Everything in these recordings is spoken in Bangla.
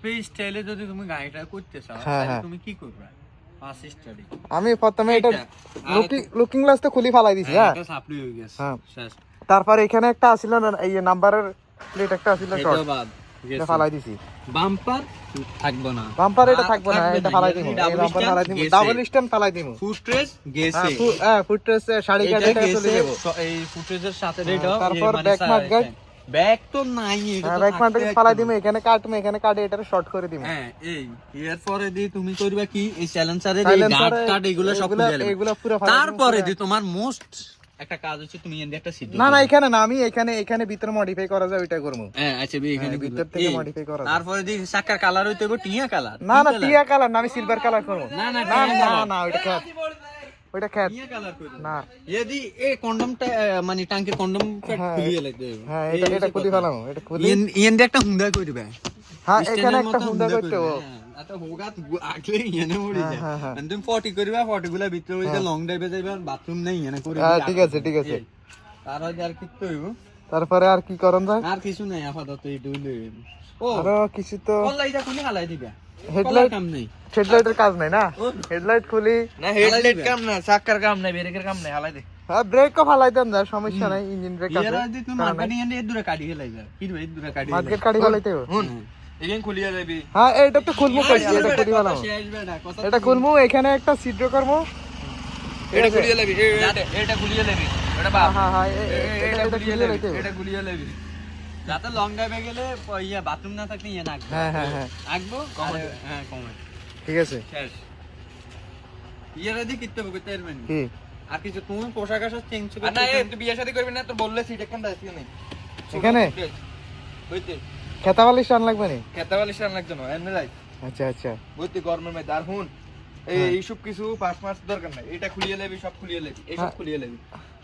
শিল্পী স্টাইলে যদি তুমি গাড়িটা করতে চাও তাহলে তুমি কি করবে? ফার্স্ট স্টাডি আমি প্রথমে এটা লুকিং গ্লাস তো খুলি ফালাই দিছি। হ্যাঁ, এটা সাপ্লি হয়ে গেছে শেষ। তারপর এখানে একটা আছিল না, এই নাম্বারের প্লেট একটা আছিল শর্ট, এটা বাদ এটা ফালাই দিছি। বাম্পার থাকবে না, বাম্পার এটা থাকবে না, এটা ফালাই দিমু। এই বাম্পার ফালাই দিমু, ডাবল স্ট্যান্ড ফালাই দিমু। ফুটরেস গেছে, হ্যাঁ ফুটরেস শাড়ি কাটে এটা চলে যাব। এই ফুটরেসের সাথে রেডা। তারপর ব্যাক মার্ক গার্ড, ব্যাক তো নাই, এটা তো ব্যাক মার্ক গার্ড ফালাই দিমু। এখানে কাটমু, এখানে কাটে এটা শর্ট করে দিমু। হ্যাঁ, এই এর পরে দি তুমি করবে কি, এই সাইলেন্সারের এই গার্ড টার্ড এগুলো সব খুলে দিলে, এগুলো পুরো ফালাই দিমু। তারপরে দি তোমার মোস্ট একটা কাজ হচ্ছে তুমি এন্ড একটা সিট। না এখানে না, আমি এখানে ভিতরে মডিফাই করা যায় ওইটা করব। হ্যাঁ আচ্ছা, এখানে ভিতর থেকে মডিফাই করা যায়। তারপরে দি চাকার কালার হইতে হবে টিয়া কালার। না টিয়া কালার না, আমি সিলভার কালার করব। না না ওইটা খ্যাত, ওইটা খ্যাত টিয়া কালার করব না। যদি এই কন্ডমটা মানে টাঙ্কের কন্ডমটা খুলিয়ে লাগবে। হ্যাঁ এটা খুলি ফেলামু, এটা খুলি এন্ড একটা হুন্ডা কই দিবে। হ্যাঁ এখানে একটা হুন্ডা করতে হবে। আটা হোগা আগলে এনে মরি যায়। তুমি 40 করবা, 40 গুলা ভিতরে হইতে লং ড্রাইভে যাইবা, বাথরুম নাই এনে করে। হ্যাঁ ঠিক আছে তারপরে আর কি হইব? তারপরে আর কি করন যায়? আর কিছু নাই আপাতত, এই দুইলে। ও আরো কিছু তো লাইটটা খুলে হালাই দিবা। হেডলাইট কাম নেই, হেডলাইটের কাজ নাই না, হেডলাইট খুলি না, হেডলাইট কাম না, চাকার কাম নাই, ব্রেকের কাম নাই, হালাই দে। হ্যাঁ ব্রেকও ফালাই দেন যায়, সমস্যা নাই, ইঞ্জিন ব্রেক এর আছে। আদি তুমি মার্কেটিং এনে দূরে কাটি হেলাই যা, কি রে দূরে কাটি মার্কেট কাটি ফেলাইতে হবে। হুন এগেন খুলিয়া যাবি। হ্যাঁ এইটা তো খুলমু কইছি, এটা খুলি ফেলামু, এটা খুলমু। এখানে একটা ছিদ্র করব, এটা খুলিয়া যাবি, এটা খুলিয়া যাবি, এটা বাপ। হ্যাঁ এটা খুলিয়ে লইতে হবে। এটা খুলিয়া যাবি। যাতে লং ড্রাইভে গেলে ইয়া বাথরুম না থাকলে ইয়া নাকবে। হ্যাঁ আঁকবো হ্যাঁ কমে ঠিক আছে। শেষ। ইয়ার আদি কিতে হবে কইতে পারবেন কি আর কিছু তুমি পোশাক আশাক চেঞ্জ আর করতে না, তুই বিয়ে শাদী করবি না, তোর বললে সিট একখান দাইছি নাই এখানে বুঝতে, খেতাবালি শান লাগবে নি? খেতাবালি শান লাগতো না, এমনি রাই আচ্ছা বুঝতে, গরমের মধ্যে। আর হুন এইসব কিছু 5 মাস দরকার নাই, এটা খুলিয়ে লেবি, সব খুলিয়ে লেবি, এইসব খুলিয়ে লেবি।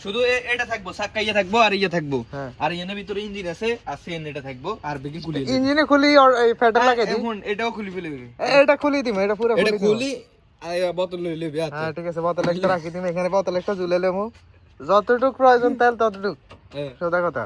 শুধু এটা থাকবো, চাকা ইয়ে থাকবো, আর ইয়ে থাকবো, আর এর ভিতরে ইঞ্জিন আছে, আর সেন এটা থাকবো, আর বেগি খুলিয়ে লেবি। ইঞ্জিনে খুলি আর এই ফেটার লাগাই দিই। হুন এটাও খুলি ফেলবি, এটা খুলি দিমু, এটা পুরো এটা খুলি খুলি বোতল লই লেবি। আচ্ছা হ্যাঁ ঠিক আছে, বোতল একটা রাখি দিমু, এখানে বোতল একটা ঝুলে লেমু, যতটুকু প্রয়োজন তেল ততটুক, সোজা কথা।